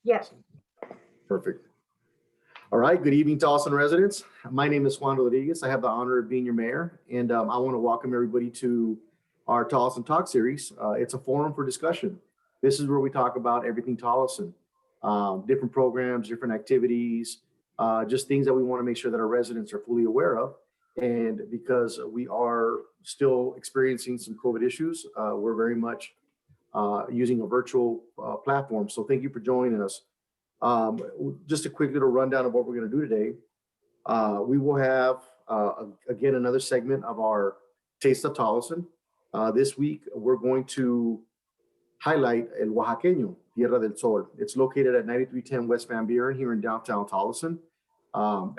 Yes. Perfect. All right, good evening, Tolleson residents. My name is Juan Rodriguez. I have the honor of being your mayor, and I want to welcome everybody to our Tolleson Talks series. It's a forum for discussion. This is where we talk about everything Tolleson, different programs, different activities, just things that we want to make sure that our residents are fully aware of. And because we are still experiencing some COVID issues, we're very much using a virtual platform. So thank you for joining us. Just a quick little rundown of what we're going to do today. We will have, again, another segment of our Taste of Tolleson. This week, we're going to highlight El Oaxaqueño, Tierra del Sol. It's located at 9310 West Van Buren here in downtown Tolleson.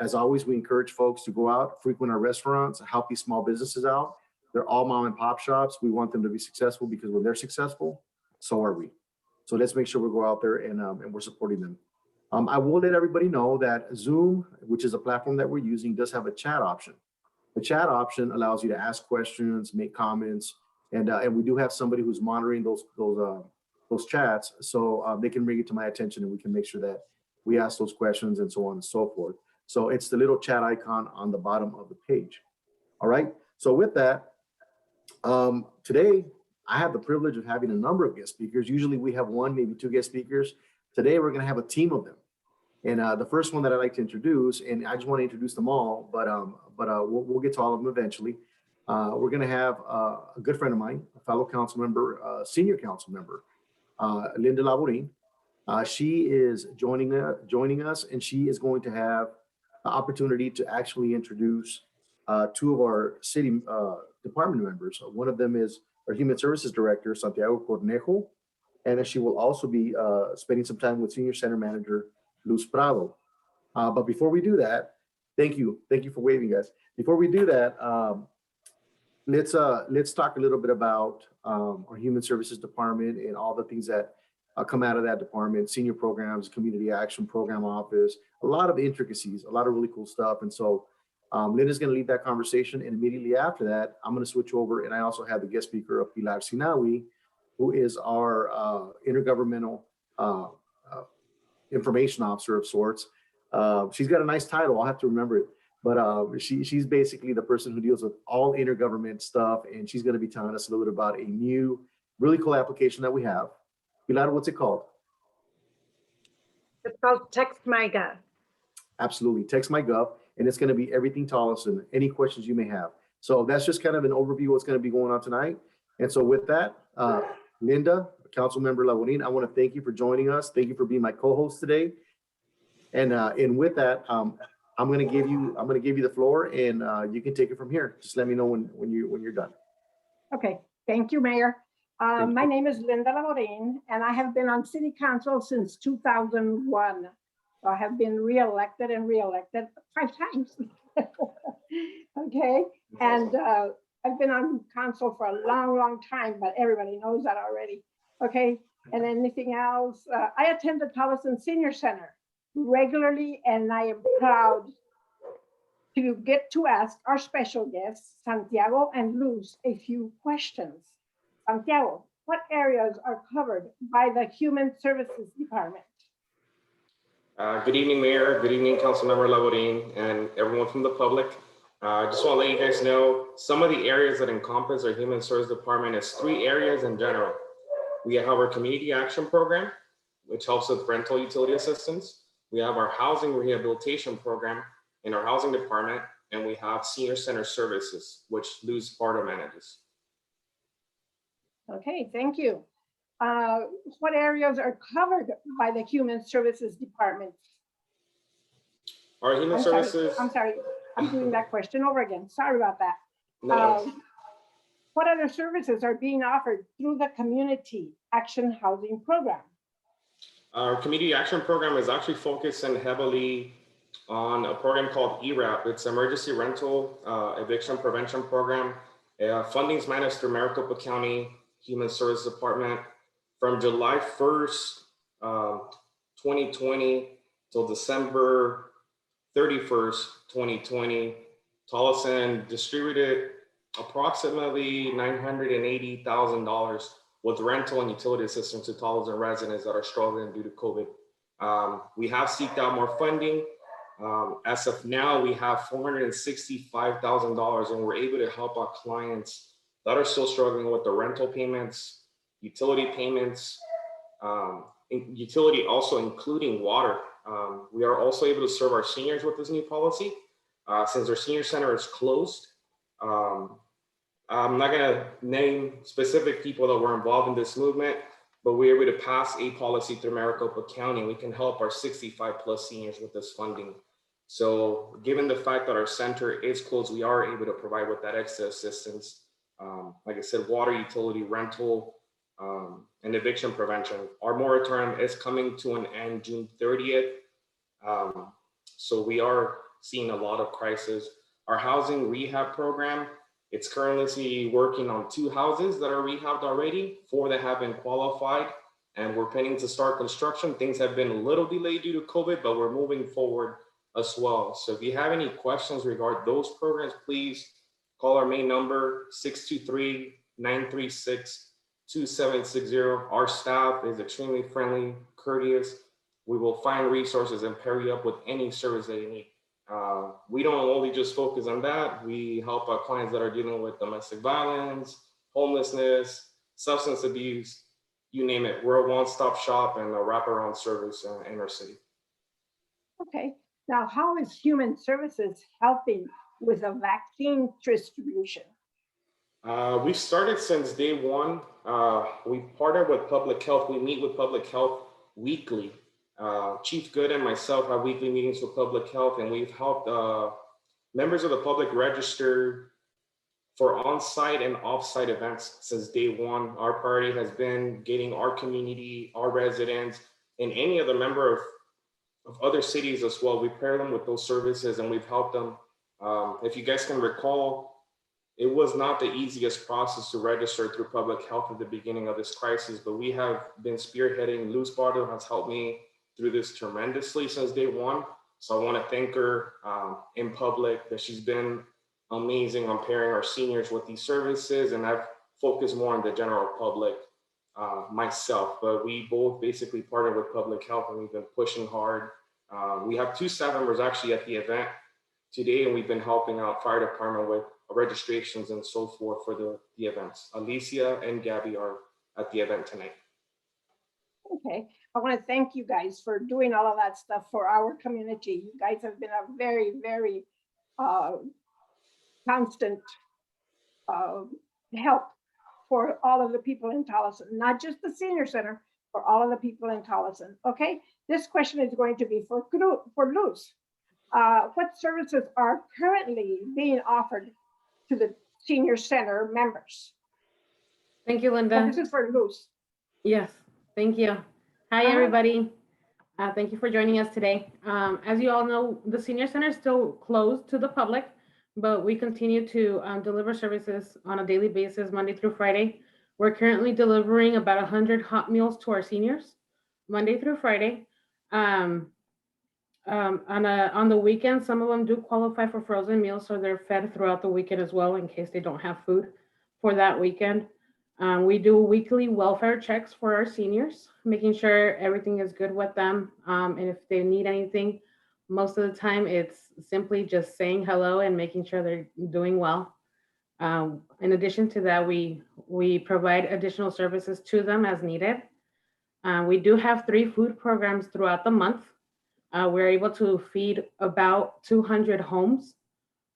As always, we encourage folks to go out, frequent our restaurants, help these small businesses out. They're all mom and pop shops. We want them to be successful because when they're successful, so are we. So let's make sure we go out there and we're supporting them. I will let everybody know that Zoom, which is a platform that we're using, does have a chat option. The chat option allows you to ask questions, make comments, and we do have somebody who's monitoring those chats, so they can bring it to my attention and we can make sure that we ask those questions and so on and so forth. So it's the little chat icon on the bottom of the page. All right. So with that, today I have the privilege of having a number of guest speakers. Usually we have one, maybe two guest speakers. Today we're going to have a team of them. And the first one that I'd like to introduce, and I just want to introduce them all, but we'll get to all of them eventually. We're going to have a good friend of mine, a fellow council member, senior council member, Linda Laborin. She is joining us, and she is going to have the opportunity to actually introduce two of our city department members. One of them is our Human Services Director, Santiago Cornejo, and then she will also be spending some time with Senior Center Manager Luz Prado. But before we do that, thank you for waving, guys. Before we do that, let's talk a little bit about our Human Services Department and all the things that come out of that department: senior programs, community action program office, a lot of intricacies, a lot of really cool stuff. And so Linda's going to lead that conversation, and immediately after that, I'm going to switch over, and I also have the guest speaker of Pilar Sinawi, who is our intergovernmental information officer of sorts. She's got a nice title. I'll have to remember it. But she's basically the person who deals with all intergovernment stuff, and she's going to be telling us a little bit about a new, really cool application that we have. Pilar, what's it called? It's called TextMyGov. Absolutely, TextMyGov, and it's going to be everything Tolleson, any questions you may have. So that's just kind of an overview of what's going to be going on tonight. And so with that, Linda, Councilmember Laborin, I want to thank you for joining us. Thank you for being my co-host today. And with that, I'm going to give you the floor, and you can take it from here. Just let me know when you're done. Okay, thank you, Mayor. My name is Linda Laborin, and I have been on City Council since 2001. So I have been reelected 5 times. Okay, and I've been on council for a long, long time, but everybody knows that already. Okay, and anything else? I attend the Tolleson Senior Center regularly, and I am proud to get to ask our special guests, Santiago and Luz, a few questions. Santiago, what areas are covered by the Human Services Department? Good evening, Mayor. Good evening, Councilmember Laborin, and everyone from the public. I just want to let you guys know some of the areas that encompass our Human Services Department is 3 areas in general. We have our Community Action Program, which helps with rental utility assistance. We have our Housing Rehabilitation Program in our Housing Department, and we have Senior Center Services, which Luz Pardo manages. Okay, thank you. What areas are covered by the Human Services Department? Our Human Services. I'm sorry, I'm doing that question over again. Sorry about that. No. What other services are being offered through the Community Action Housing Program? Our Community Action Program is actually focusing heavily on a program called ERAP. It's Emergency Rental Eviction Prevention Program. Funding is managed through Maricopa County Human Services Department. From July 1st, 2020 till December 31st, 2020, Tolleson distributed approximately $980,000 with rental and utility assistance to Tolleson residents that are struggling due to COVID We have seeked out more funding. As of now, we have $465,000, and we're able to help our clients that are still struggling with the rental payments, utility payments, utility also including water. We are also able to serve our seniors with this new policy. Since our senior center is closed, I'm not gonna name specific people that were involved in this movement, but we were able to pass a policy through Maricopa County. We can help our 65 plus seniors with this funding. So given the fact that our center is closed, we are able to provide with that extra assistance. Like I said, water, utility, rental, and eviction prevention. Our moratorium is coming to an end June 30th. So we are seeing a lot of crisis. Our housing rehab program, it's currently working on 2 houses that are rehabbed already, 4 that have been qualified, and we're planning to start construction. Things have been a little delayed due to COVID, but we're moving forward as well. So if you have any questions regarding those programs, please call our main number, 623-936-2760. Our staff is extremely friendly, courteous. We will find resources and pair you up with any service that you need. We don't only just focus on that. We help our clients that are dealing with domestic violence, homelessness, substance abuse, you name it. We're a one-stop shop and a wraparound service in our city. Okay, now how is Human Services helping with the vaccine distribution? We've started since day one. We partner with public health. We meet with public health weekly. Chief Good and myself have weekly meetings with public health, and we've helped members of the public register for on-site and off-site events since day one. Our priority has been getting our community, our residents, and any other member of other cities as well. We pair them with those services and we've helped them. If you guys can recall, it was not the easiest process to register through public health at the beginning of this crisis, but we have been spearheading. Luz Bardo has helped me through this tremendously since day one. So I want to thank her in public that she's been amazing on pairing our seniors with these services. And I've focused more on the general public myself, but we both basically partner with public health and we've been pushing hard. We have 2 staff members actually at the event today, and we've been helping out fire department with registrations and so forth for the events. Alicia and Gabby are at the event tonight. Okay, I want to thank you guys for doing all of that stuff for our community. You guys have been a very, very constant help for all of the people in Tolleson, not just the senior center, for all of the people in Tolleson. Okay, this question is going to be for Luz. What services are currently being offered to the senior center members? Thank you, Linda. This is for Luz. Yes, thank you. Hi, everybody. Thank you for joining us today. As you all know, the senior center is still closed to the public, but we continue to deliver services on a daily basis, Monday through Friday. We're currently delivering about 100 hot meals to our seniors, Monday through Friday. On the weekend, some of them do qualify for frozen meals, so they're fed throughout the weekend as well in case they don't have food for that weekend. We do weekly welfare checks for our seniors, making sure everything is good with them. And if they need anything, most of the time it's simply just saying hello and making sure they're doing well. In addition to that, we provide additional services to them as needed. We do have 3 food programs throughout the month. We're able to feed about 200 homes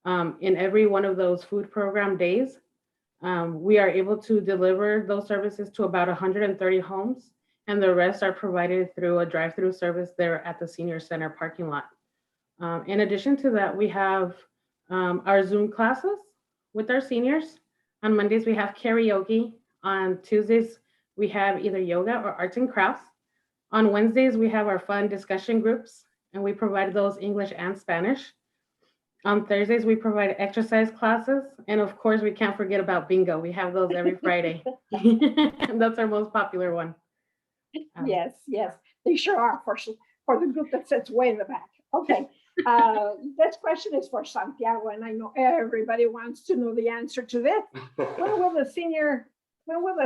in every one of those food program days. We are able to deliver those services to about 130 homes, and the rest are provided through a drive-through service there at the senior center parking lot. In addition to that, we have our Zoom classes with our seniors. On Mondays, we have karaoke. On Tuesdays, we have either yoga or arts and crafts. On Wednesdays, we have our fun discussion groups, and we provide those English and Spanish. On Thursdays, we provide exercise classes. And of course, we can't forget about bingo. We have those every Friday. That's our most popular one. Yes, they sure are for the group that sits way in the back. Okay, this question is for Santiago, and I know everybody wants to know the answer to this. When will the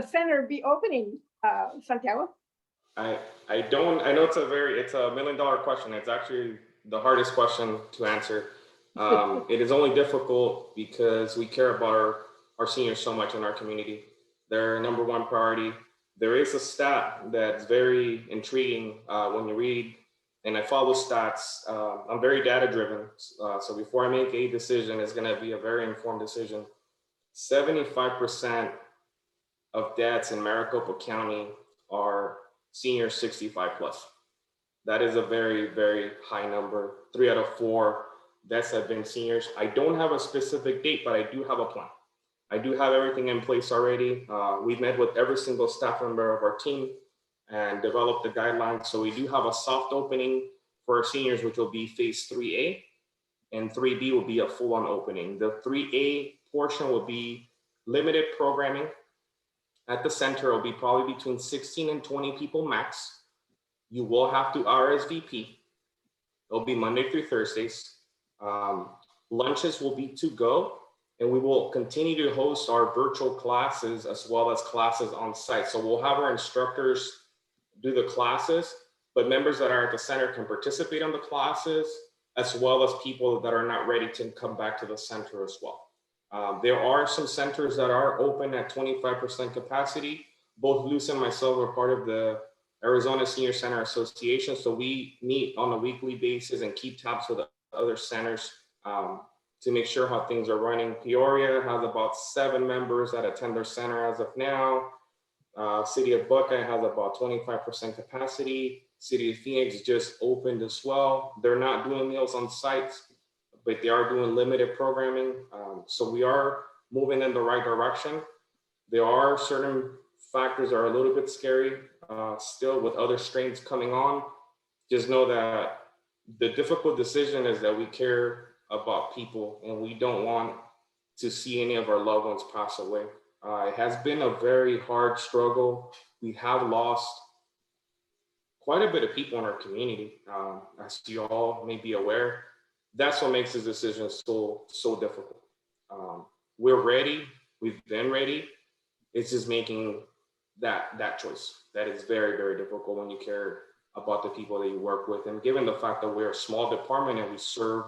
center be opening, Santiago? I don't, I know it's a $1 million question. It's actually the hardest question to answer. It is only difficult because we care about our seniors so much in our community. They're our number one priority. There is a stat that's very intriguing when you read, and I follow stats. I'm very data driven. So before I make a decision, it's gonna be a very informed decision. 75% of deaths in Maricopa County are seniors 65 plus. That is a very, very high number. 3 out of 4 deaths have been seniors. I don't have a specific date, but I do have a plan. I do have everything in place already. We've met with every single staff member of our team and developed the guidelines. So we do have a soft opening for our seniors, which will be phase 3A, and 3B will be a full-on opening. The 3A portion will be limited programming. At the center, it'll be probably between 16 and 20 people max. You will have to RSVP. It'll be Monday through Thursdays. Lunches will be to go, and we will continue to host our virtual classes as well as classes on site. So we'll have our instructors do the classes, but members that are at the center can participate in the classes, as well as people that are not ready to come back to the center as well. There are some centers that are open at 25% capacity. Both Luce and myself are part of the Arizona Senior Center Association. So we meet on a weekly basis and keep tabs with the other centers to make sure how things are running. Peoria has about 7 members that attend their center as of now. City of Buckeye has about 25% capacity. City of Phoenix just opened as well. They're not doing meals on site, but they are doing limited programming. So we are moving in the right direction. There are certain factors that are a little bit scary still with other strains coming on. Just know that the difficult decision is that we care about people and we don't want to see any of our loved ones pass away. It has been a very hard struggle. We have lost quite a bit of people in our community, as you all may be aware. That's what makes this decision so difficult. We're ready. We've been ready. It's just making that choice. That is very, very difficult when you care about the people that you work with. And given the fact that we're a small department and we serve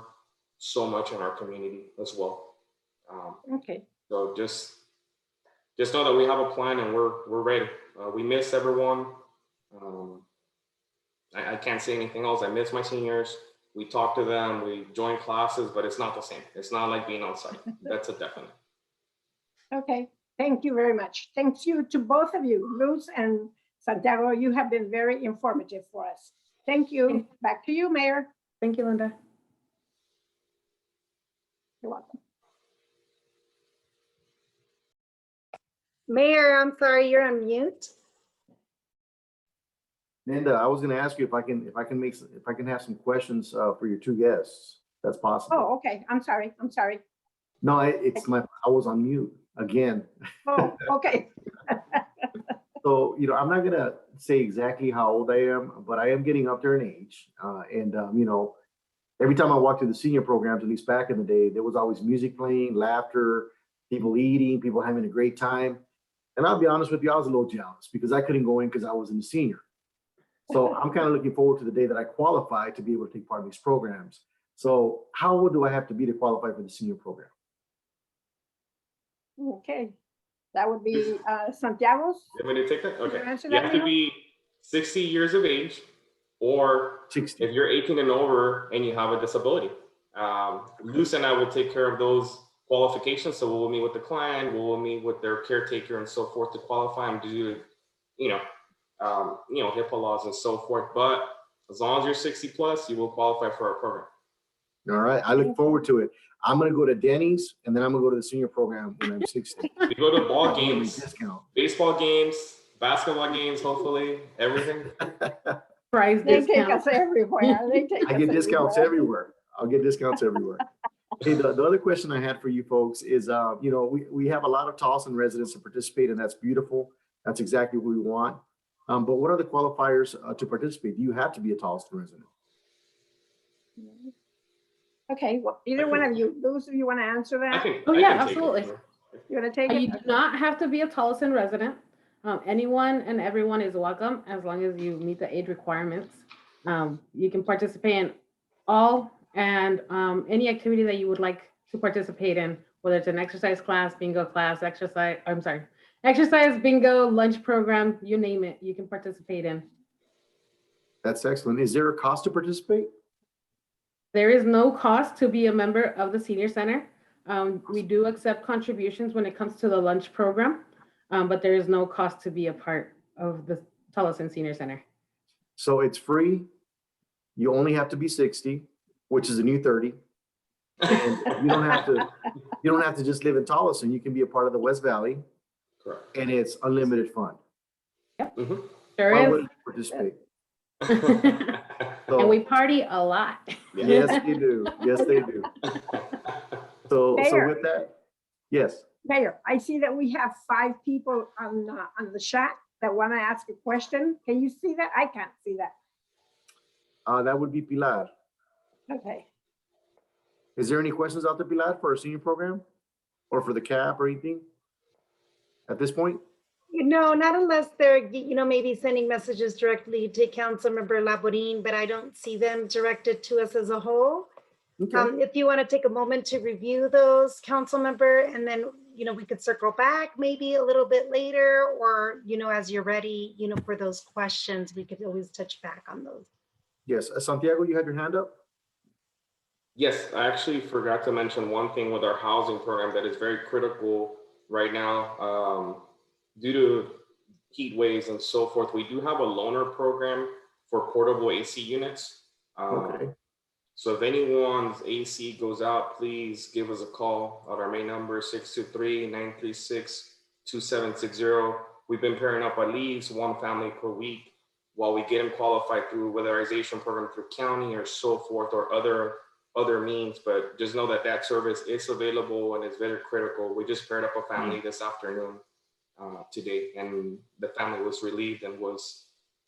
so much in our community as well. Okay. So just know that we have a plan and we're ready. We miss everyone. I can't say anything else. I miss my seniors. We talk to them, we join classes, but it's not the same. It's not like being on site. That's a definite. Okay, thank you very much. Thanks you to both of you, Luz and Santiago. You have been very informative for us. Thank you. Back to you, Mayor. Thank you, Linda. You're welcome. Mayor, I'm sorry, you're on mute. Linda, I was going to ask you if I can have some questions for your 2 guests. That's possible. Oh, okay. I'm sorry. No, I was on mute again. Oh, okay. So, I'm not going to say exactly how old I am, but I am getting up there in age. Every time I walked through the senior programs, at least back in the day, there was always music playing, laughter, people eating, people having a great time. And I'll be honest with you, I was a little jealous because I couldn't go in because I was in the senior. So I'm kind of looking forward to the day that I qualify to be able to take part in these programs. So how old do I have to be to qualify for the senior program? Okay. That would be Santiago's. You want me to take that? Okay. answer You that, have to Leo? be 60 years of age, or 60. if you're 18 and over and you have a disability. Luce and I will take care of those qualifications. So we'll meet with the client, we'll meet with their caretaker and so forth to qualify them to do, HIPAA laws and so forth. But as long as you're 60 plus, you will qualify for our program. All right. I look forward to it. I'm going to go to Denny's and then I'm going to go to the senior program when I'm 60. You go to ball games, Discount. baseball games, basketball games, hopefully, everything. Prize They take discount. us everywhere. I get discounts everywhere. I'll get discounts everywhere. Hey, the other question I had for you folks is, we have a lot of Tolleson residents to participate, and that's beautiful. That's exactly what we want. But what are the qualifiers to participate? Do you have to be a Tolleson resident? Okay, well, either one of you, Luz, if you want to answer that, I can Oh, yeah, take it. absolutely. you want to take You it? do not have to be a Tolleson resident. Anyone and everyone is welcome as long as you meet the age requirements. You can participate in all and any activity that you would like to participate in, whether it's an exercise class, bingo class, exercise, bingo, lunch program, you name it, you can participate in. That's excellent. Is there a cost to participate? There is no cost to be a member of the Senior Center. We do accept contributions when it comes to the lunch program, but there is no cost to be a part of the Tolleson Senior Center. So it's free. You only have to be 60, which is a new 30. And you don't have to just live in Tolleson. You can be a part of the West Valley. Correct. And it's unlimited fun. Mhm. Sure Why is. wouldn't you participate? And we party a lot. Yes, they do. Yes, they do. So Mayor. with that, yes. Mayor, I see that we have 5 people on the chat that want to ask a question. Can you see that? I can't see that. That would be Pilar. Okay. Is there any questions out there, Pilar, for our senior program or for the CAP or anything at this point? No, not unless they're, maybe sending messages directly to Councilmember Laborin, but I don't see them directed to us as a whole. Okay. If you want to take a moment to review those, Councilmember, and then, we could circle back maybe a little bit later, or, as you're ready, for those questions, we could always touch back on those. Yes. Santiago, you had your hand up? Yes, I actually forgot to mention one thing with our housing program that is very critical right now. Due to heat waves and so forth, we do have a loaner program for portable AC units. Okay. So if anyone's AC goes out, please give us a call at our main number, 623-936-2760. We've been pairing up at least one family per week while we get them qualified through weatherization program through county or so forth, or other means. But just know that that service is available and it's very critical. We just paired up a family this afternoon today, and the family was relieved and was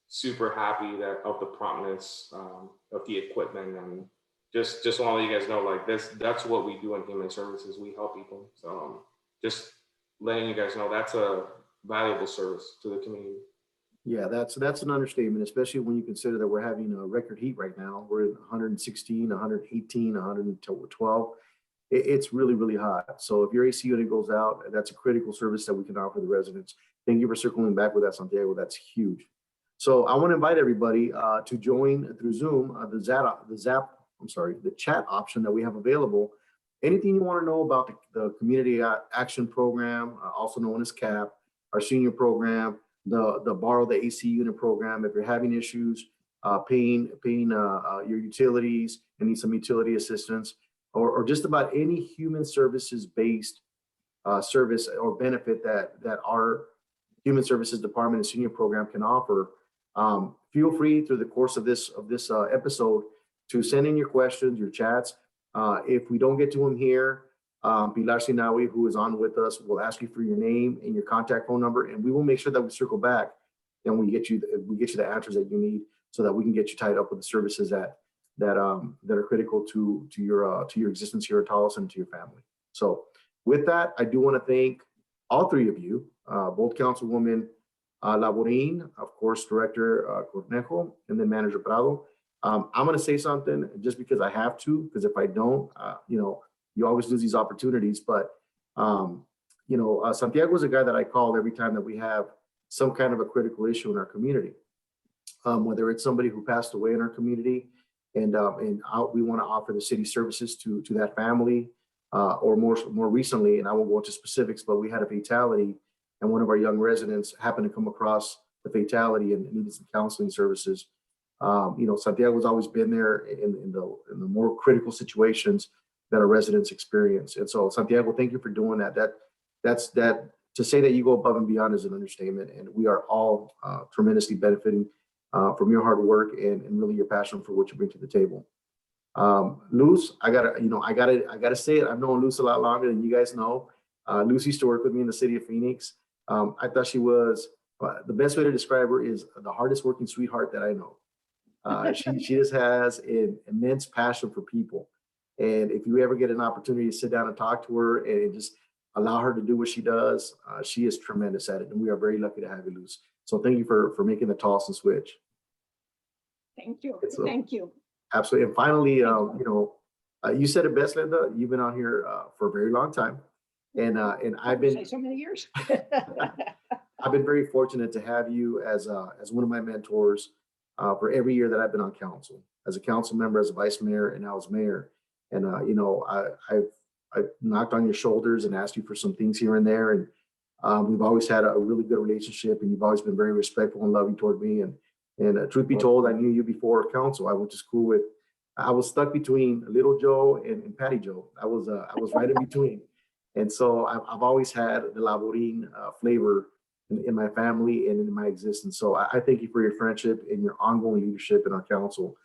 super happy of the promptness of the equipment. And just want to let you guys know, like, that's what we do in human services. We help people. So just letting you guys know that's a valuable service to the community. Yeah, that's an understatement, especially when you consider that we're having a record heat right now. We're at 116, 118, 112. It's really, really hot. So if your AC unit goes out, that's a critical service that we can offer the residents. Thank you for circling back with that, Santiago. That's huge. So I want to invite everybody to join through Zoom the chat option that we have available. Anything you want to know about the Community Action Program, also known as CAP, our senior program, the Borrow the AC Unit program. If you're having issues paying your utilities and need some utility assistance, or just about any human services based service or benefit that our Human Services Department and Senior Program can offer, feel free through the course of this episode to send in your questions, your chats. If we don't get to them here, Pilar Sinawi, who is on with us, will ask you for your name and your contact phone number, and we will make sure that we circle back and we get you the answers that you need, so that we can get you tied up with the services that are critical to your existence here at Tolleson, to your family. So with that, I do want to thank all 3 of you, both Councilwoman Laborin, of course, Director Cornejo, and then Manager Prado. I'm going to say something just because I have to, because if I don't, you always lose these opportunities. But Santiago is a guy that I call every time that we have some kind of a critical issue in our community, whether it's somebody who passed away in our community, and we want to offer the city services to that family, or more recently, and I won't go into specifics, but we had a fatality, and one of our young residents happened to come across the fatality and needed some counseling services. Santiago's always been there in the more critical situations that our residents experience. And so, Santiago, thank you for doing that. That's to say that you go above and beyond is an understatement, and we are all tremendously benefiting from your hard work and really your passion for what you bring to the table. Luz, I gotta say it. I've known Luz a lot longer than you guys know. Luz used to work with me in the city of Phoenix. I thought she was, the best way to describe her is the hardest working sweetheart that I know. She just has an immense passion for people. And if you ever get an opportunity to sit down and talk to her and just allow her to do what she does. She is tremendous at it, and we are very lucky to have you, Luz. So thank you for making the Tolleson switch. Thank you. It's Thank you. Absolutely. And finally, you said it best, Linda. You've been on here for a very long time, and I've been Say so many years. I've been very fortunate to have you as one of my mentors for every year that I've been on council, as a council member, as a vice mayor, and now as mayor. And I've knocked on your shoulders and asked you for some things here and there, and we've always had a really good relationship, and you've always been very respectful and loving toward me. And truth be told, I knew you before council. I went to school with. I was stuck between Little Joe and Patty Joe. I was right in between, and so I've always had the Laborin flavor in my family and in my existence. So I thank you for your friendship and your ongoing leadership in our council.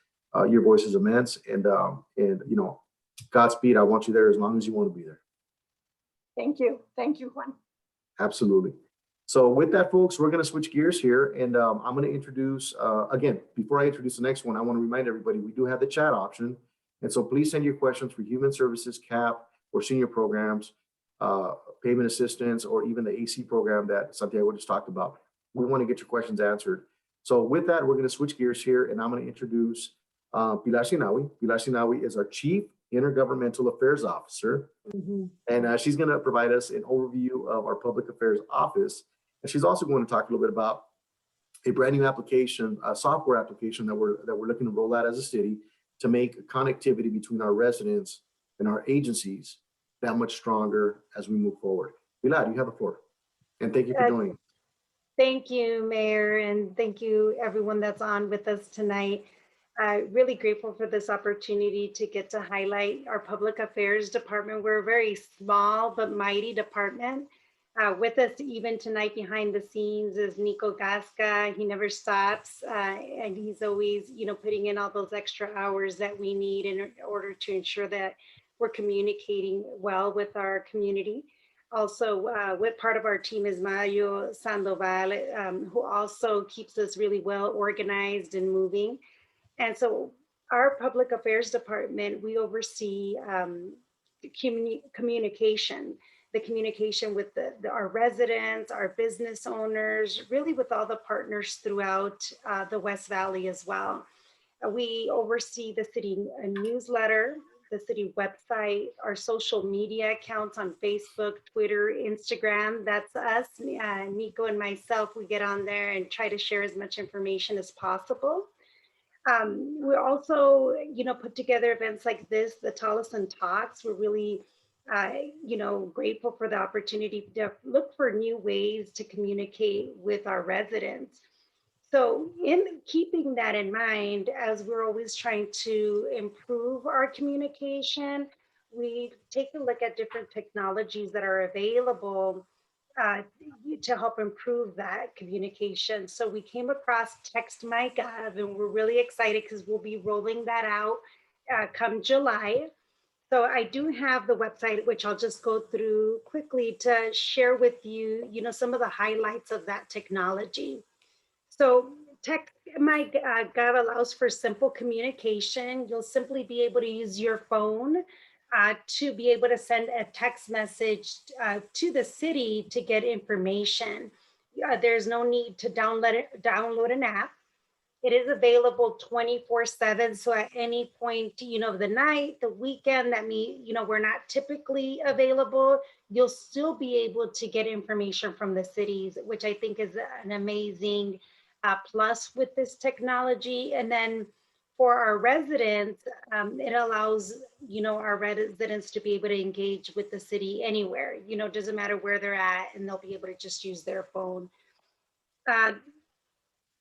Your voice is immense, and Godspeed. I want you there as long as you want to be there. Thank you. Thank you, Juan. Absolutely. So with that, folks, we're going to switch gears here, and I'm going to introduce, again, before I introduce the next one, I want to remind everybody, we do have the chat option. And so please send your questions for human services, CAP, or senior programs, payment assistance, or even the AC program that Santiago just talked about. We want to get your questions answered. So with that, we're going to switch gears here, and I'm going to introduce Pilar Sinawi. Pilar Sinawi is our Chief Intergovernmental Affairs Officer. And she's going to provide us an overview of our Public Affairs Office. And she's also going to talk a little bit about a brand new application, a software application that we're looking to roll out as a city to make connectivity between our residents and our agencies that much stronger as we move forward. Pilar, you have the floor. And thank you for joining. Thank you, Mayor, and thank you everyone that's on with us tonight. Really grateful for this opportunity to get to highlight our Public Affairs Department. We're a very small but mighty department. With us even tonight behind the scenes is Nico Gasca. He never stops, and he's always, putting in all those extra hours that we need in order to ensure that we're communicating well with our community. Also, with part of our team is Mario Sandoval, who also keeps us really well organized and moving. And so our Public Affairs Department, we oversee communication, the communication with our residents, our business owners, really with all the partners throughout the West Valley as well. We oversee the city newsletter, the city website, our social media accounts on Facebook, Twitter, Instagram. That's us, Nico and myself. We get on there and try to share as much information as possible. We also, put together events like this, the Tolleson Talks. We're really, grateful for the opportunity to look for new ways to communicate with our residents. So in keeping that in mind, as we're always trying to improve our communication, we take a look at different technologies that are available to help improve that communication. So we came across TextMyGov, and we're really excited because we'll be rolling that out come July. So I do have the website, which I'll just go through quickly to share with you, some of the highlights of that technology. So TextMyGov allows for simple communication. You'll simply be able to use your phone to be able to send a text message to the city to get information. There's no need to download an app. It is available 24/7. So at any point, of the night, the weekend that we're not typically available, you'll still be able to get information from the cities, which I think is an amazing plus with this technology. And then for our residents, it allows, our residents to be able to engage with the city anywhere, doesn't matter where they're at, and they'll be able to just use their phone.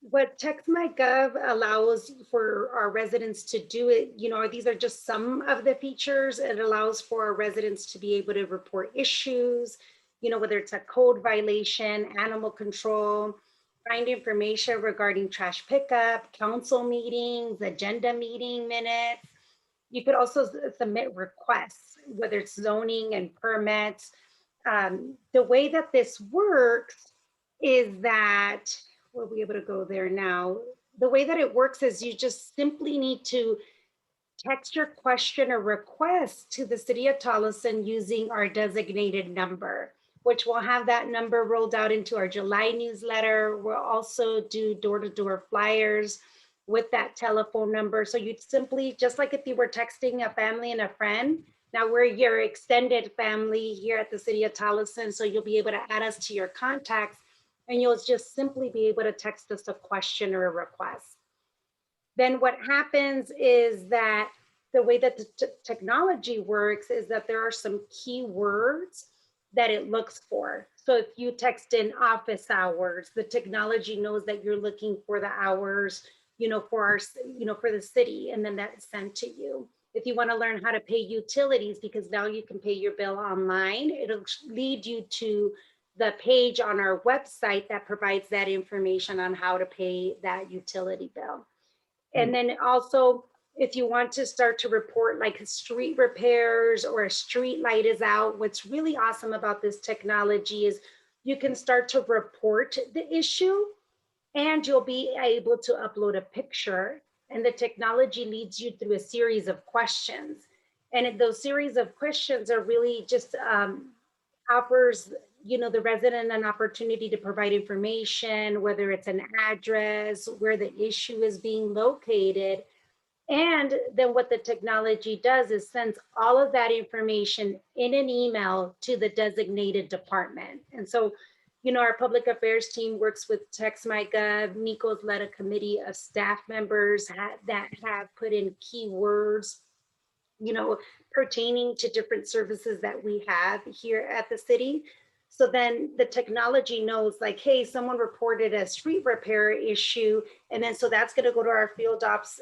What TextMyGov allows for our residents to do these are just some of the features. It allows for our residents to be able to report issues, whether it's a code violation, animal control, find information regarding trash pickup, council meetings, agenda meeting minutes. You could also submit requests, whether it's zoning and permits. The way that this works is that, we'll be able to go there now. The way that it works is you just simply need to text your question or request to the City of Tolleson using our designated number, which will have that number rolled out into our July newsletter. We'll also do door-to-door flyers with that telephone number. So you'd simply, just like if you were texting a family and a friend, now we're your extended family here at the City of Tolleson, so you'll be able to add us to your contacts, and you'll just simply be able to text us a question or a request. Then what happens is that the way that the technology works is that there are some keywords that it looks for. So if you text in office hours, the technology knows that you're looking for the hours, for our, for the city, and then that's sent to you. If you want to learn how to pay utilities, because now you can pay your bill online, it'll lead you to the page on our website that provides that information on how to pay that utility bill. And then also, if you want to start to report like street repairs or a street light is out, what's really awesome about this technology is you can start to report the issue, and you'll be able to upload a picture, and the technology leads you through a series of questions. And those series of questions are really just offers the resident an opportunity to provide information, whether it's an address, where the issue is being located. And then what the technology does is sends all of that information in an email to the designated department. And so, our public affairs team works with TextMyGov. Nico's led a committee of staff members that have put in keywords, pertaining to different services that we have here at the city. So then the technology knows like, hey, someone reported a street repair issue. And then so that's going to go to our field ops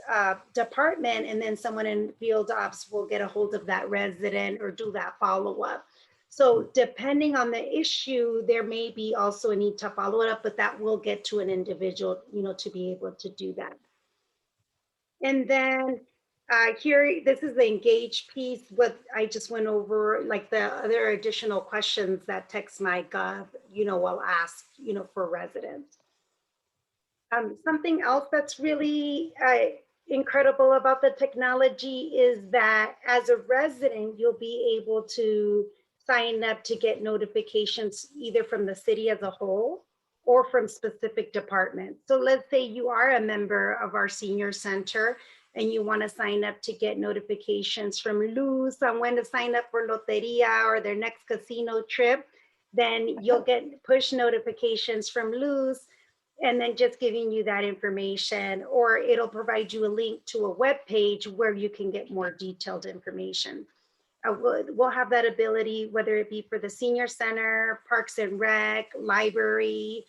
department. And then someone in field ops will get a hold of that resident or do that follow-up. So depending on the issue, there may be also a need to follow it up, but that will get to an individual, to be able to do that. And then here, this is the engage piece. What I just went over, like the other additional questions that TextMyGov, will ask, for residents. Something else that's really incredible about the technology is that as a resident, you'll be able to sign up to get notifications either from the city as a whole or from specific departments. So let's say you are a member of our senior center and you want to sign up to get notifications from Luz on when to sign up for Loteria or their next casino trip, then you'll get push notifications from Luz, and then just giving you that information, or it'll provide you a link to a web page where you can get more detailed information. We'll have that ability, whether it be for the senior center, Parks and Rec, library,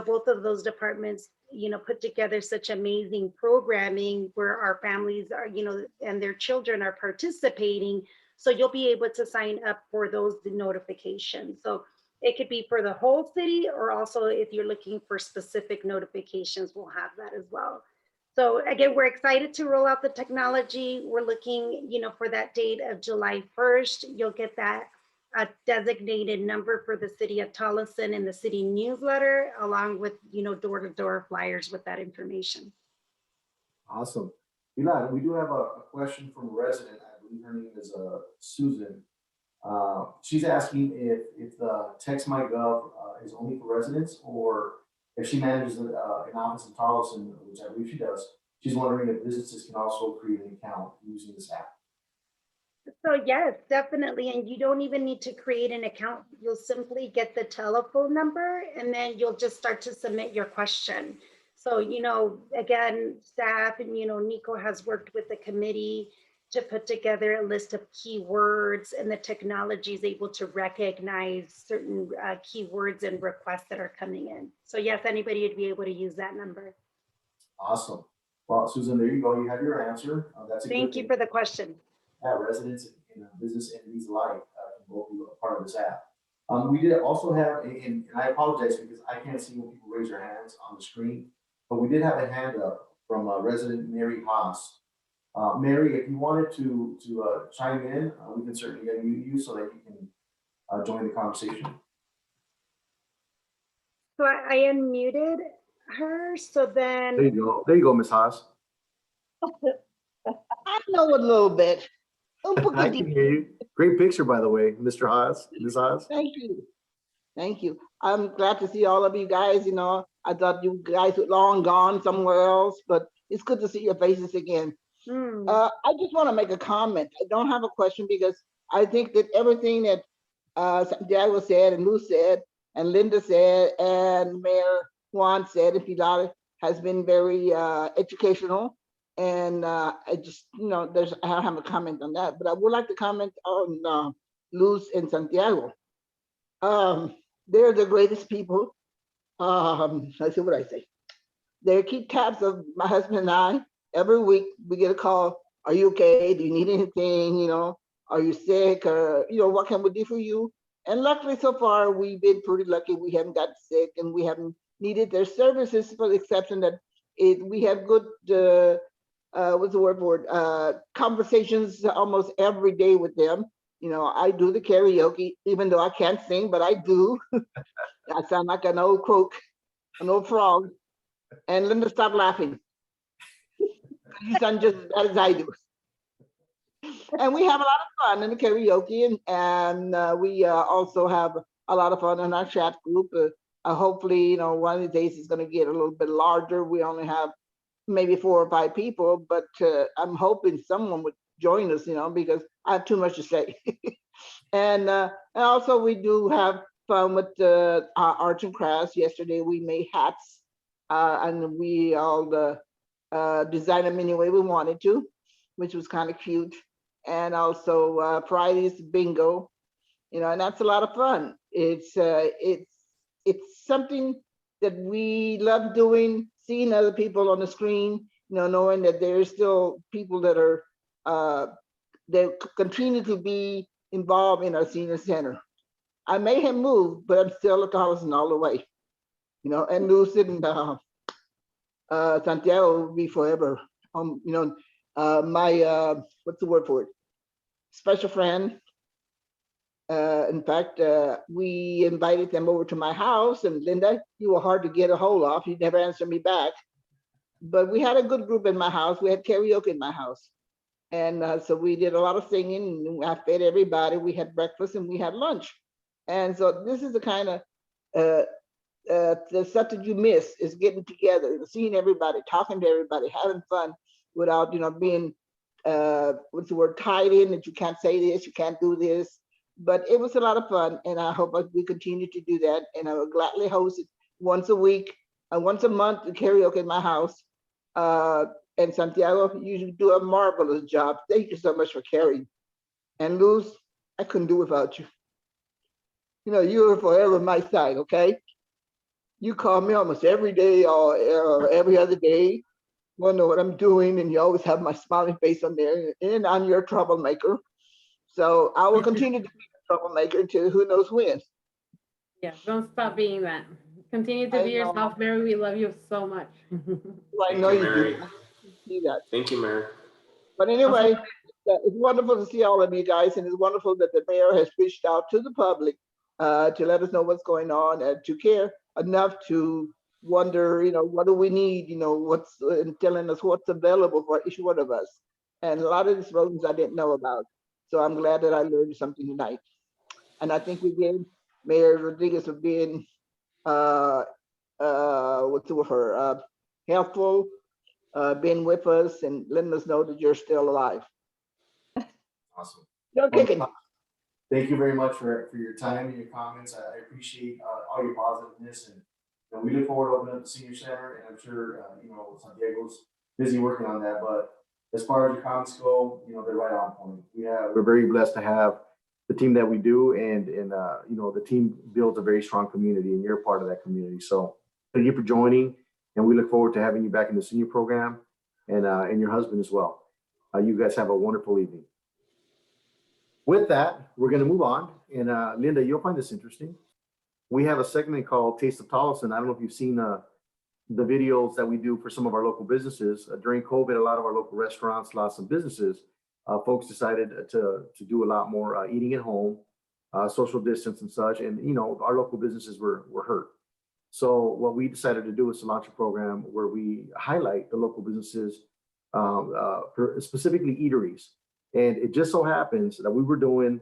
both of those departments, put together such amazing programming where our families are, and their children are participating. So you'll be able to sign up for those notifications. So it could be for the whole city, or also if you're looking for specific notifications, we'll have that as well. So again, we're excited to roll out the technology. We're looking, for that date of July 1st. You'll get that designated number for the City of Tolleson in the city newsletter, along with, door-to-door flyers with that information. Awesome. Pilar, we do have a question from a resident. I believe her name is Susan. She's asking if the TextMyGov is only for residents, or if she manages an office in Tolleson, which I believe she does. She's wondering if businesses can also create an account using this app. So yes, definitely. And you don't even need to create an account. You'll simply get the telephone number, and then you'll just start to submit your question. So, again, staff and, Nico has worked with the committee to put together a list of keywords, and the technology is able to recognize certain keywords and requests that are coming in. So yes, anybody would be able to use that number. Awesome. Well, Susan, there you go. You have your answer. That's a Thank you for the question. Yeah, residents and business entities alike can both be a part of this app. We did also have, and I apologize because I can't see when people raise their hands on the screen, but we did have a hand up from resident Mary Haas. Mary, if you wanted to chime in, we can certainly unmute you so that you can join the conversation. So I unmuted her, so then. There you go, Ms. Haas. I know a little bit. Un I poquitito. can hear you. Great picture, by the way, Mr. Haas, Ms. Haas. Thank you. Thank you. I'm glad to see all of you guys. You know, I thought you guys were long gone somewhere else, but it's good to see your faces again. I just want to make a comment. I don't have a question because I think that everything that Santiago said and Lou said and Linda said and Mayor Juan said and Pilar has been very educational. And I just, you know, I don't have a comment on that, but I would like to comment on Luz and Santiago. They're the greatest people. Let's see what I say. They keep tabs of my husband and I. Every week we get a call. Are you okay? Do you need anything? You know, are you sick? Or, you know, what can we do for you? And luckily so far, we've been pretty lucky. We haven't got sick and we haven't needed their services for the exception that we have good, what's the word for it? Conversations almost every day with them. You know, I do the karaoke, even though I can't sing, but I do. I sound like an old croak, an old frog. And Linda, stop laughing. You sound just as bad as I do. And we have a lot of fun in the karaoke, and we also have a lot of fun in our chat group. Hopefully, you know, one of the days it's going to get a little bit larger. We only have maybe 4 or 5 people, but I'm hoping someone would join us, you know, because I have too much to say. And also we do have fun with arts and crafts. Yesterday we made hats, and we all designed them any way we wanted to, which was kind of cute. And also Friday's bingo, you know, and that's a lot of fun. It's something that we love doing, seeing other people on the screen, you know, knowing that there's still people that are that continue to be involved in our senior center. I may have moved, but I'm still a Tolleson all the way, you know, and Lucid and Santiago will be forever. You know, my what's the word for it? Special friend. In fact, we invited them over to my house, and Linda, you were hard to get a hold of. You never answered me back. But we had a good group in my house. We had karaoke in my house. And so we did a lot of singing. And I fed everybody. We had breakfast and we had lunch. And so this is the kind of the stuff that you miss is getting together, seeing everybody, talking to everybody, having fun without, you know, being, what's the word, tied in that you can't say this, you can't do this. But it was a lot of fun, and I hope we continue to do that. And I will gladly host it once a week, once a month, the karaoke in my house. And Santiago, you do a marvelous job. Thank you so much for carrying. And Luz, I couldn't do without you. You know, you are forever my side, okay? You call me almost every day or every other day. Want to know what I'm doing, and you always have my smiling face on there, and I'm your troublemaker. So I will continue to be a troublemaker until who knows when. Yeah, don't stop being that. Continue to be yourself, Mary. We love you so much. I know you do. See that. Thank you, Mayor. But anyway, it's wonderful to see all of you guys, and it's wonderful that the mayor has reached out to the public to let us know what's going on and to care enough to wonder, you know, what do we need, you know, what's telling us what's available for each one of us. And a lot of these programs I didn't know about. So I'm glad that I learned something tonight. And I think we gave Mayor Rodriguez for being, what's the word for her, helpful, being with us and letting us know that you're still alive. Awesome. You're kicking. Thank you very much for your time and your comments. I appreciate all your positiveness, and you know, we look forward to opening up the senior center. And I'm sure you know, Santiago's busy working on that. But as far as your comments go, you know, they're right on point. We're very blessed to have the team that we do, and you know, the team builds a very strong community, and you're a part of that community. So thank you for joining, and we look forward to having you back in the senior program, and your husband as well. You guys have a wonderful evening. With that, we're going to move on. And Linda, you'll find this interesting. We have a segment called Taste of Tolleson. I don't know if you've seen the videos that we do for some of our local businesses. During COVID, a lot of our local restaurants lost some businesses. Folks decided to do a lot more eating at home, social distance and such. And, you know, our local businesses were hurt. So what we decided to do is to launch a program where we highlight the local businesses specifically eateries. And it just so happens that we were doing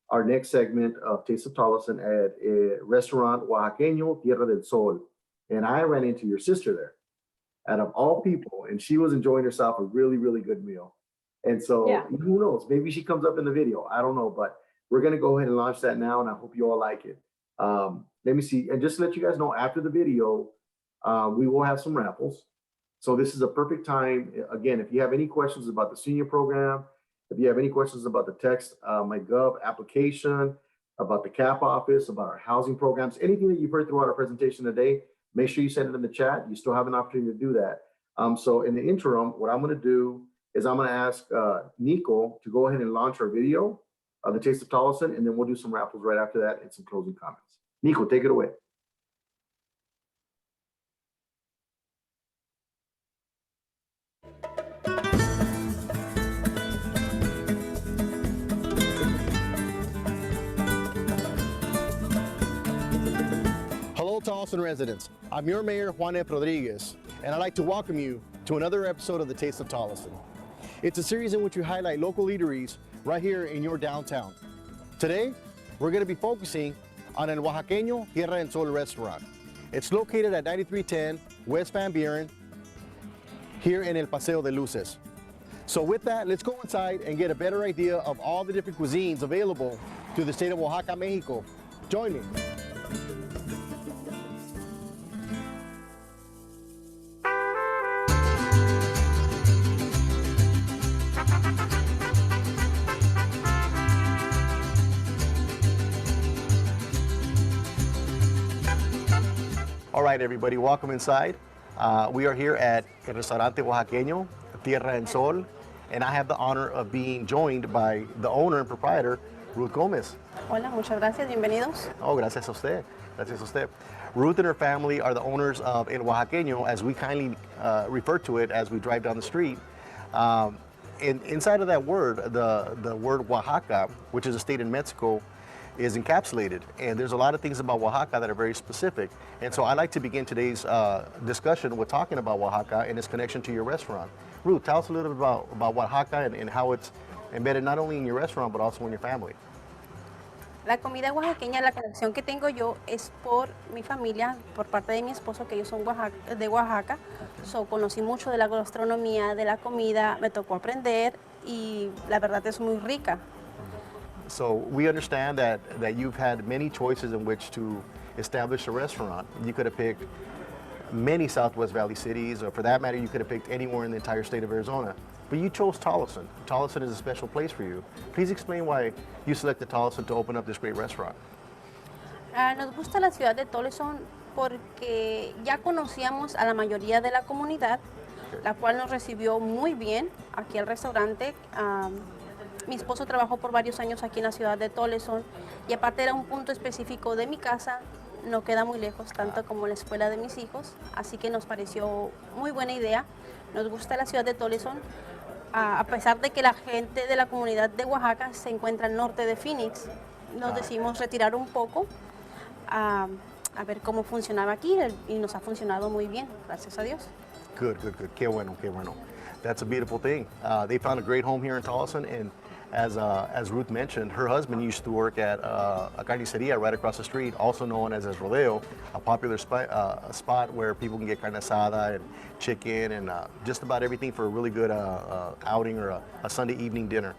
our next segment of Taste of Tolleson at a restaurant Oaxaqueño Tierra del Sol. And I ran into your sister there, out of all people, and she was enjoying herself a really, really good meal. And so Yeah. who knows, maybe she comes up in the video. I don't know, but we're going to go ahead and launch that now, and I hope you all like it. Let me see. And just to let you guys know, after the video, we will have some raffles. So this is a perfect time. Again, if you have any questions about the senior program, if you have any questions about the TextMyGov application, about the CAP office, about our housing programs, anything that you've heard throughout our presentation today, make sure you send it in the chat. You still have an opportunity to do that. So in the interim, what I'm going to do is I'm going to ask Nico to go ahead and launch our video of the Taste of Tolleson, and then we'll do some raffles right after that and some closing comments. Nico, take it away. Hello, Tolleson residents. I'm your mayor, Juan F. and I'd like to welcome you to another episode of the Taste of Tolleson. It's a series in which we highlight local eateries right here in your downtown. Today, we're going to be focusing on El Oaxaqueño Tierra del Sol restaurant. It's located at 9310 West Van Buren, here in El Paseo de Luces. So with that, let's go inside and get a better idea of all the different cuisines available to the state of Oaxaca, Mexico. Join me. All right, everybody, welcome inside. We are here at El Restaurante Oaxaqueño, Tierra del Sol, and I have the honor of being joined by the owner and proprietor, Ruth Gomez. Hola, muchas gracias, bienvenidos. Oh, gracias a usted. Gracias a usted. Ruth and her family are the owners of El Oaxaqueño, as we kindly refer to it as we drive down the street. Inside of that word, the word Oaxaca, which is a state in Mexico, is encapsulated, and there's a lot of things about Oaxaca that are very specific. And so I'd like to begin today's discussion with talking about Oaxaca and its connection to your restaurant. Ruth, tell us a little bit about Oaxaca and how it's embedded not only in your restaurant but also in your family. La comida oaxaqueña, la conexión que tengo yo es por mi familia, por parte de mi esposo, que ellos son de Oaxaca. So, conocí mucho de la gastronomía, de la comida, me tocó aprender y la verdad es muy rica. So we understand that you've had many choices in which to establish a restaurant. You could have picked many Southwest Valley cities, or for that matter, you could have picked anywhere in the entire state of Arizona. But you chose Tolleson. Tolleson is a special place for you. Please explain why you selected Tolleson to open up this great restaurant. Nos gusta la ciudad de Tolleson porque ya conocíamos a la mayoría de la comunidad, la cual nos recibió muy bien aquí al restaurante. Mi esposo trabajó por varios años aquí en la ciudad de Tolleson y aparte era un punto específico de mi casa, no queda muy lejos, tanto como la escuela de mis hijos, así que nos pareció muy buena idea. Nos gusta la ciudad de Tolleson, a pesar de que la gente de la comunidad de Oaxaca se encuentra al norte de Phoenix, nos decidimos retirar un poco a ver cómo funcionaba aquí y nos ha funcionado muy bien, gracias a Dios. Good, good, good. Qué bueno, qué bueno. That's a beautiful thing. They found a great home here in Tolleson, and as Ruth mentioned, her husband used to work at a carniceria right across the street, also known as Rodeo, a popular spot where people can get carne asada and chicken and just about everything for a really good outing or a Sunday evening dinner.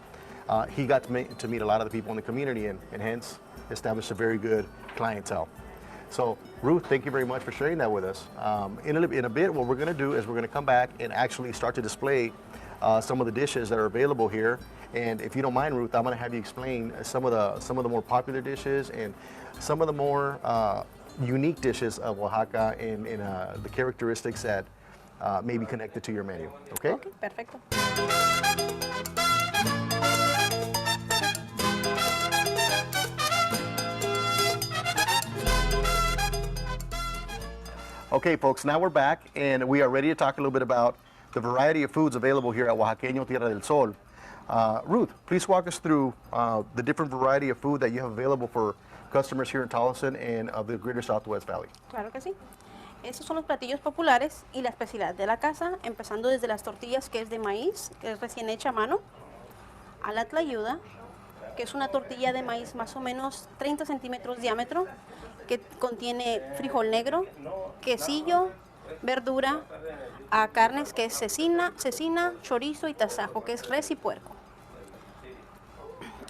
He got to meet a lot of the people in the community and hence established a very good clientele. So Ruth, thank you very much for sharing that with us. In a bit, what we're going to do is we're going to come back and actually start to display some of the dishes that are available here. And if you don't mind, Ruth, I'm going to have you explain some of the more popular dishes and some of the more unique dishes of Oaxaca and the characteristics that may be connected to your menu. Okay? Okay, perfecto. Okay, folks, now we're back and we are ready to talk a little bit about the variety of foods available here at Oaxaqueño Tierra del Sol. Ruth, please walk us through the different variety of food that you have available for customers here in Tolleson and of the greater Southwest Valley. Claro que sí. Estos son los platillos populares y la especialidad de la casa, empezando desde las tortillas, que es de maíz, que es recién hecha a mano, a la tlayuda, que es una tortilla de maíz más o menos 30 centímetros de diámetro, que contiene frijol negro, quesillo, verdura, a carnes, que es cecina, chorizo y tasajo, que es res y puerco.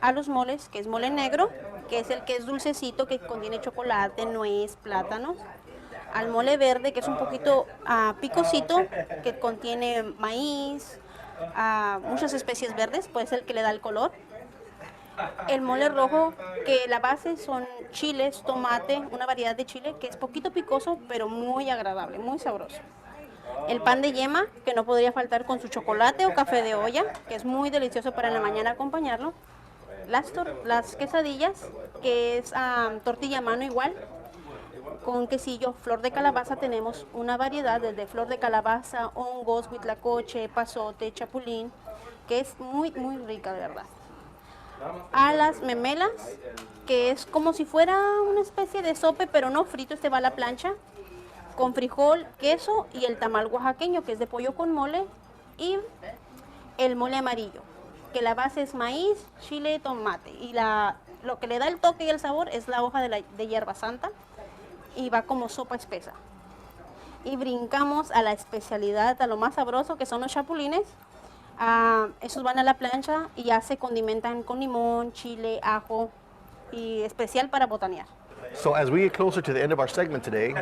A los moles, que es mole negro, que es el que es dulcecito, que contiene chocolate, nuez, plátanos. Al mole verde, que es un poquito picosito, que contiene maíz, muchas especies verdes, pues el que le da el color. El mole rojo, que la base son chiles, tomate, una variedad de chile, que es poquito picoso, pero muy agradable, muy sabroso. El pan de yema, que no podría faltar con su chocolate o café de olla, que es muy delicioso para en la mañana acompañarlo. Las quesadillas, que es tortilla a mano igual, con quesillo, flor de calabaza. Tenemos una variedad desde flor de calabaza, hongos, huitlacoche, pasote, chapulín, que es muy, muy rica de verdad. A las memelas, que es como si fuera una especie de sope, pero no frito, este va a la plancha, con frijol, queso y el tamal oaxaqueño, que es de pollo con mole, y el mole amarillo, que la base es maíz, chile, tomate, y lo que le da el toque y el sabor es la hoja de hierba santa, y va como sopa espesa. Y brincamos a la especialidad, a lo más sabroso, que son los chapulines. Esos van a la plancha y ya se condimentan con limón, chile, ajo, y especial para botanear. So as we get closer to the end of our segment today,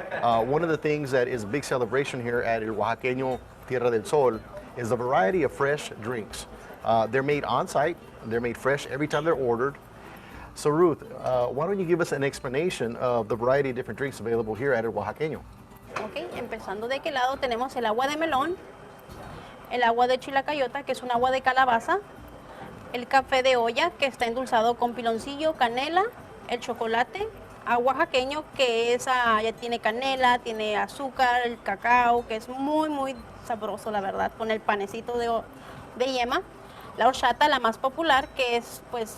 one of the things that is a big celebration here at El Oaxaqueño Tierra del Sol is the variety of fresh drinks. They're made on site, they're made fresh every time they're ordered. So Ruth, why don't you give us an explanation of the variety of different drinks available here at El Oaxaqueño? Ok, empezando de aquel lado tenemos el agua de melón, el agua de chilacayota, que es un agua de calabaza, el café de olla, que está endulzado con piloncillo, canela, el chocolate, agua oaxaqueño, que es, ya tiene canela, tiene azúcar, el cacao, que es muy, muy sabroso, la verdad, con el panecito de yema. La horchata, la más popular, que es pues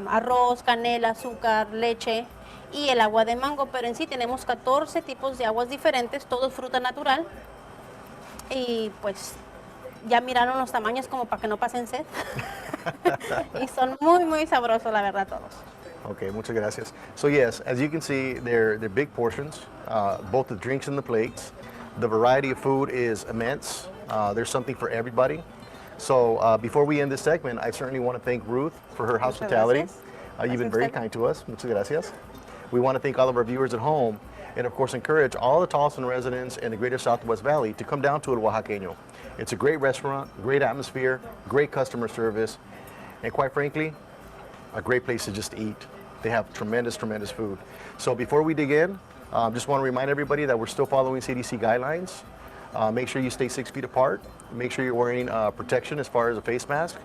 arroz, canela, azúcar, leche y el agua de mango, pero en sí tenemos 14 tipos de aguas diferentes, todo fruta natural. Y pues ya miraron los tamaños como para que no pasen sed. Y son muy, muy sabrosos, la verdad, todos. Okay, muchas gracias. So yes, as you can see, they're big portions, both the drinks and the plates. The variety of food is immense. There's something for everybody. So before we end this segment, I certainly want to thank Ruth for her hospitality. You've been very kind to us. Muchas gracias. We want to thank all of our viewers at home and of course encourage all the Tolleson residents in the greater Southwest Valley to come down to El Oaxaqueño. It's a great restaurant, great atmosphere, great customer service, and quite frankly, a great place to just eat. They have tremendous, tremendous food. So before we dig in, just want to remind everybody that we're still following CDC guidelines. Make sure you stay 6 feet apart. Make sure you're wearing protection as far as a face mask.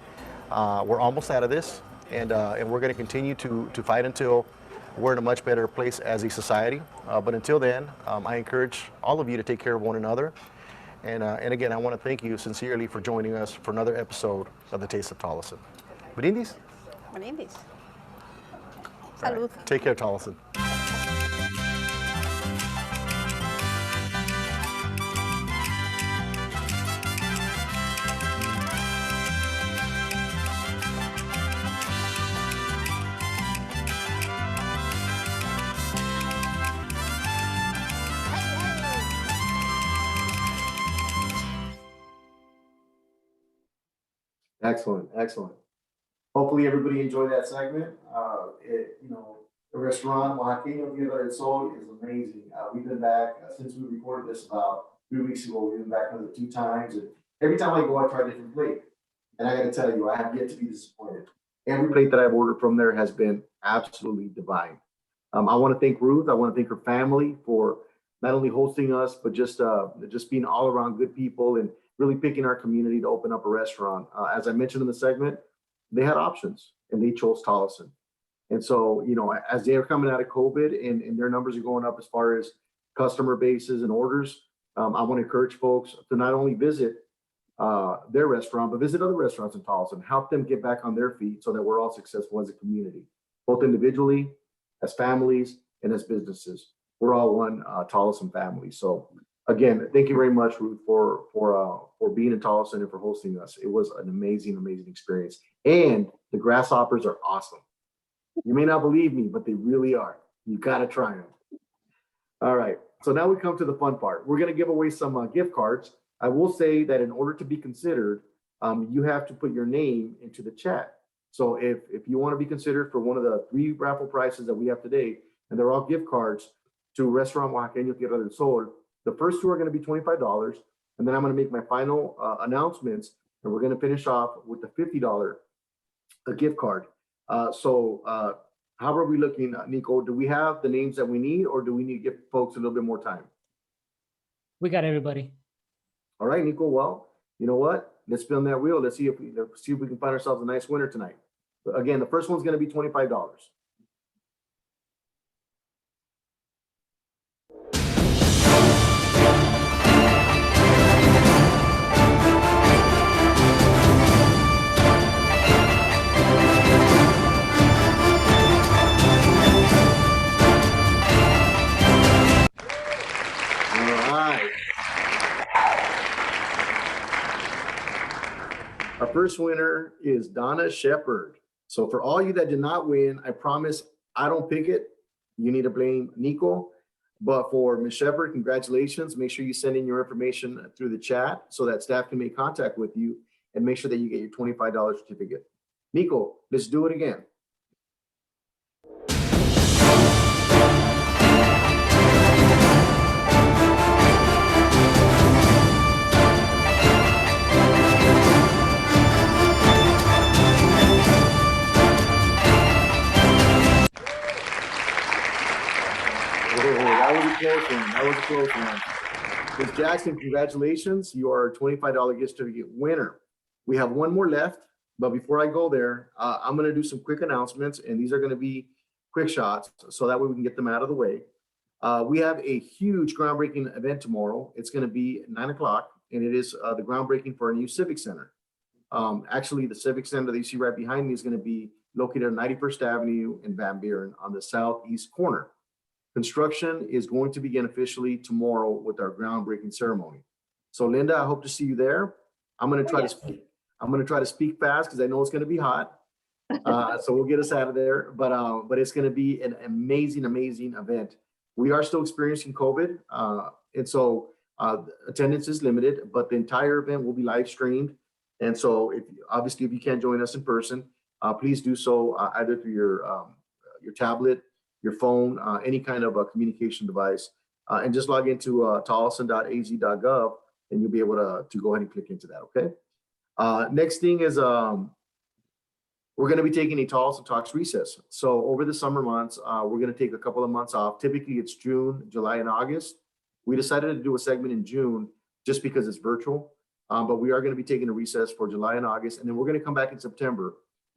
We're almost out of this, and we're going to continue to fight until we're in a much better place as a society. But until then, I encourage all of you to take care of one another. And again, I want to thank you sincerely for joining us for another episode of the Taste of Tolleson. Brindis? Brindis. Salud. Right. Take care, Tolleson. Excellent, excellent. Hopefully everybody enjoyed that segment. The restaurant Oaxaqueño Tierra del Sol is amazing. We've been back since we recorded this about 3 weeks ago. We've been back another 2 times, and every time I go, I try a different plate. And I got to tell you, I have yet to be disappointed. Every plate that I've ordered from there has been absolutely divine. I want to thank Ruth. I want to thank her family for not only hosting us, but just being all around good people and really picking our community to open up a restaurant. As I mentioned in the segment, they had options and they chose Tolleson. And so, as they're coming out of COVID and their numbers are going up as far as customer bases and orders, I want to encourage folks to not only visit their restaurant, but visit other restaurants in Tolleson, help them get back on their feet so that we're all successful as a community, both individually, as families, and as businesses. we're all one Tolleson family. So again, thank you very much, Ruth, for being in Tolleson and for hosting us. It was an amazing, amazing experience. And the grasshoppers are awesome. You may not believe me, but they really are. You got to try them. All right. So now we come to the fun part. We're going to give away some gift cards. I will say that in order to be considered, you have to put your name into the chat. So if you want to be considered for one of the 3 raffle prizes that we have today, and they're all gift cards to Restaurant Oaxaqueño Tierra del Sol, the first 2 are going to be $25. And then I'm going to make my final announcements, and we're going to finish off with the $50 gift card. How are we looking, Nico? Do we have the names that we need, or do we need to give folks a little bit more time? We got everybody. All right, Nico. Well, you know what? Let's spin that wheel. Let's see if we can find ourselves a nice winner tonight. But again, the first one's going to be $25. Our first winner is Donna Shepard. So for all you that did not win, I promise I don't pick it. You need to blame Nico. But for Ms. Shepard, congratulations. Make sure you send in your information through the chat so that staff can make contact with you and make sure that you get your $25 certificate. Nico, let's do it again. That was a close one. Ms. Jackson, congratulations. You are a $25 gift certificate winner. We have one more left, but before I go there, I'm going to do some quick announcements, and these are going to be quick shots, so that way we can get them out of the way. We have a huge groundbreaking event tomorrow. It's going to be at 9 o'clock, and it is the groundbreaking for a new Civic Center. Actually, the Civic Center that you see right behind me is going to be located on 91st Avenue in Van Buren on the southeast corner. Construction is going to begin officially tomorrow with our groundbreaking ceremony. So Linda, I hope to see you there. I'm going to try to speak. I'm going to try to speak fast because I know it's going to be hot. So we'll get us out of there. But it's going to be an amazing, amazing event. We are still experiencing COVID, and so attendance is limited. But the entire event will be live streamed. And so, obviously, if you can't join us in person, please do so either through your tablet, your phone, any kind of a communication device, and just log into tolleson.az.gov, and you'll be able to go ahead and click into that. Okay. Next thing is we're going to be taking a Tolleson Talks recess. So over the summer months, we're going to take a couple of months off. Typically, it's June, July, and August. We decided to do a segment in June just because it's virtual, but we are going to be taking a recess for July and August, and then we're going to come back in September.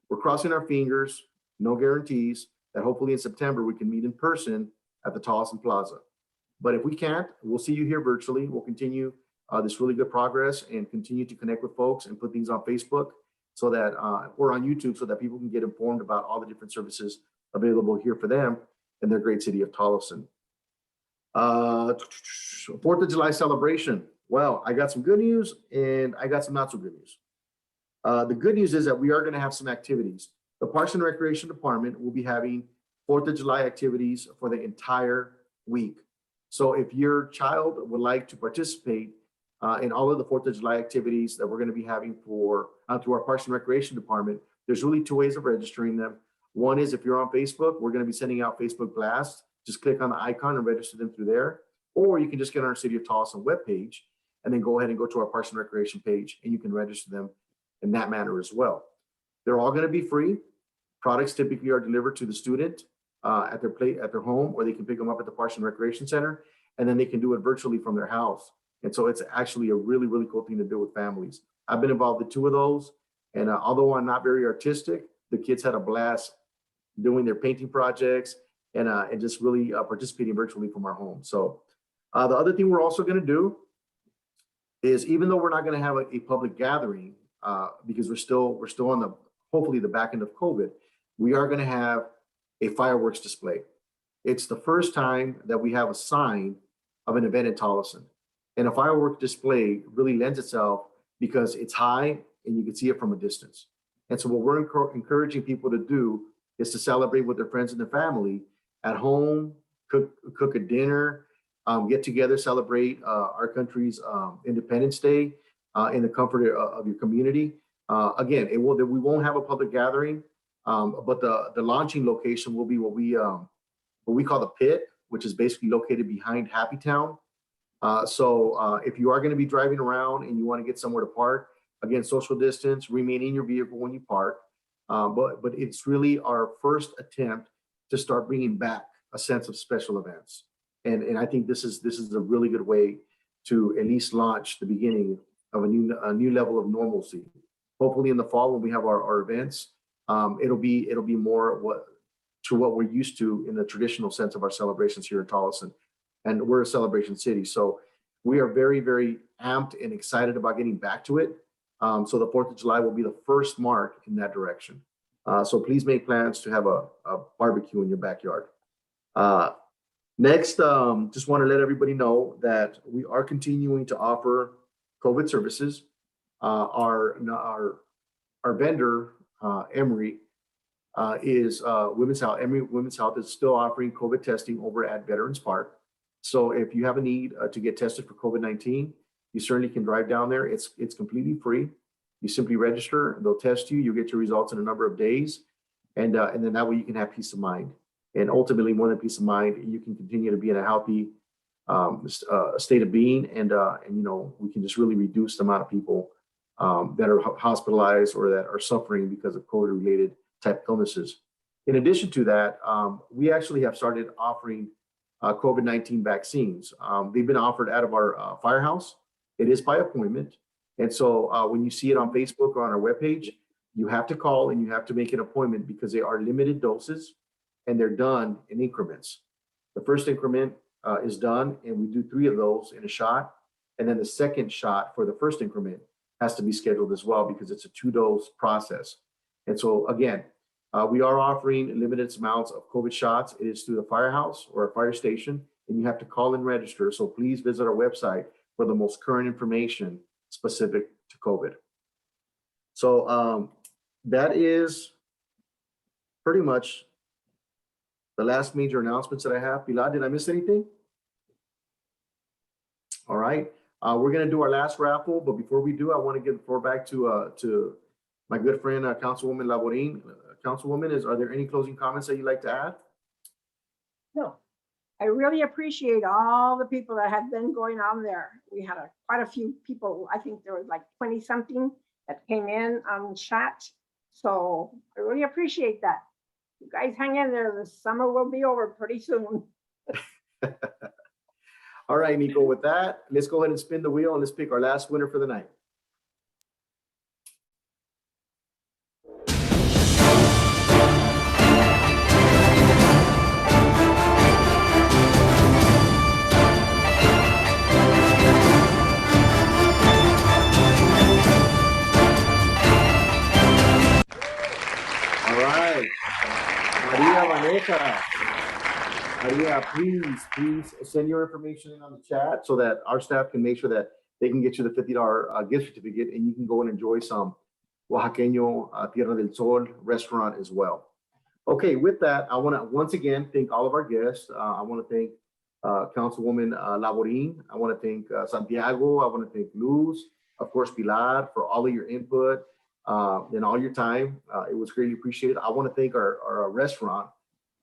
We're crossing our fingers, no guarantees, that hopefully in September we can meet in person at the Tolleson Plaza. But if we can't, we'll see you here virtually. We'll continue this really good progress and continue to connect with folks and put things on Facebook so that, or on YouTube, so that people can get informed about all the different services available here for them in their great city of Tolleson. 4th of July celebration. Well, I got some good news and I got some not so good news. The good news is that we are going to have some activities. The Parks and Recreation Department will be having 4th of July activities for the entire week. So if your child would like to participate in all of the 4th of July activities that we're going to be having through our Parks and Recreation Department, there's really 2 ways of registering them. One is if you're on Facebook, we're going to be sending out Facebook blasts. Just click on the icon and register them through there. Or you can just get on our City of Tolleson webpage and then go ahead and go to our Parks and Recreation page, and you can register them in that manner as well. They're all going to be free. Products typically are delivered to the student at their home, or they can pick them up at the Parks and Recreation Center, and then they can do it virtually from their house. And so it's actually a really, really cool thing to do with families. I've been involved in 2 of those, and although I'm not very artistic, the kids had a blast doing their painting projects and just really participating virtually from our home. So the other thing we're also going to do is, even though we're not going to have a public gathering because we're still on hopefully the back end of COVID, we are going to have a fireworks display. It's the first time that we have a sign of an event in Tolleson. And a firework display really lends itself because it's high and you can see it from a distance. And so what we're encouraging people to do is to celebrate with their friends and their family at home, cook a dinner, get together, celebrate our country's Independence Day in the comfort of your community. Again, we won't have a public gathering, but the launching location will be what we call the pit, which is basically located behind Happy Town. So if you are going to be driving around and you want to get somewhere to park, again, social distance, remain in your vehicle when you park. But it's really our first attempt to start bringing back a sense of special events. And I think this is a really good way to at least launch the beginning of a new level of normalcy. Hopefully in the fall when we have our events, it'll be more what we're used to in the traditional sense of our celebrations here in Tolleson. And we're a celebration city. So we are very, very amped and excited about getting back to it. So the 4th of July will be the first mark in that direction. So please make plans to have a barbecue in your backyard. Next, just want to let everybody know that we are continuing to offer COVID services. Our vendor, Emory, is Women's Health. Emory Women's Health is still offering COVID testing over at Veterans Park. So if you have a need to get tested for COVID-19, you certainly can drive down there. It's completely free. You simply register, they'll test you, you'll get your results in a number of days. And then that way you can have peace of mind. And ultimately, more than peace of mind, you can continue to be in a healthy state of being. And we can just really reduce the amount of people that are hospitalized or that are suffering because of COVID-related type illnesses. In addition to that, we actually have started offering COVID-19 vaccines. They've been offered out of our firehouse. It is by appointment. And so when you see it on Facebook or on our webpage, you have to call and you have to make an appointment because they are limited doses and they're done in increments. The first increment is done and we do 3 of those in a shot. And then the second shot for the first increment has to be scheduled as well because it's a 2-dose process. And so again, we are offering limited amounts of COVID shots. It is through the firehouse or a fire station, and you have to call and register. So please visit our website for the most current information specific to COVID. So that is pretty much the last major announcements that I have. Pilar, did I miss anything? All right, we're gonna do our last raffle, but before we do, I want to give the floor back to my good friend, Councilwoman Laborín. Councilwoman, are there any closing comments that you'd like to add? No, I really appreciate all the people that have been going on there. We had quite a few people. I think there was like 20 something that came in on chat. So I really appreciate that. You guys hang in there. The summer will be over pretty soon. All right, Nico, with that, let's go ahead and spin the wheel and let's pick our last winner for the night. Maria, please send your information in on the chat so that our staff can make sure that they can get you the $50 gift certificate and you can go and enjoy some Oaxaqueño Tierra del Sol restaurant as well. Okay, with that, I want to once again thank all of our guests. I want to thank Councilwoman Laborín. I want to thank Santiago. I want to thank Luz, of course, Pilar, for all of your input and all your time. It was greatly appreciated. I want to thank our restaurant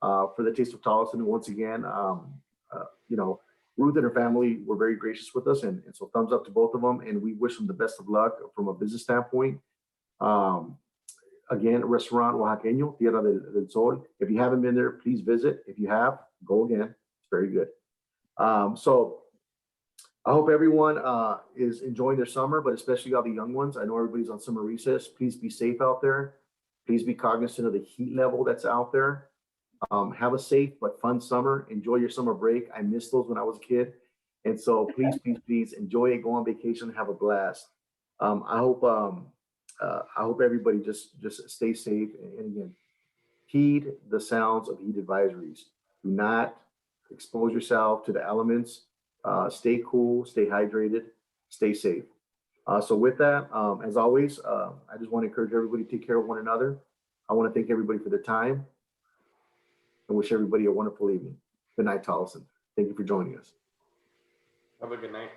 for the Taste of Tolleson. And once again, Ruth and her family were very gracious with us. And so thumbs up to both of them. And we wish them the best of luck from a business standpoint. Again, Restaurant Oaxaqueño, Tierra del Sol. If you haven't been there, please visit. If you have, go again. It's very good. So I hope everyone is enjoying their summer, but especially all the young ones. I know everybody's on summer recess. Please be safe out there. Please be cognizant of the heat level that's out there. Have a safe but fun summer. Enjoy your summer break. I missed those when I was a kid. And so please enjoy it. Go on vacation, have a blast. I hope everybody just stay safe. And again, heed the sounds of heat advisories. Do not expose yourself to the elements. Stay cool, stay hydrated, stay safe. So with that, as always, I just want to encourage everybody to take care of one another. I want to thank everybody for their time and wish everybody a wonderful evening. Good night, Tolleson. Thank you for joining us. Have a good night.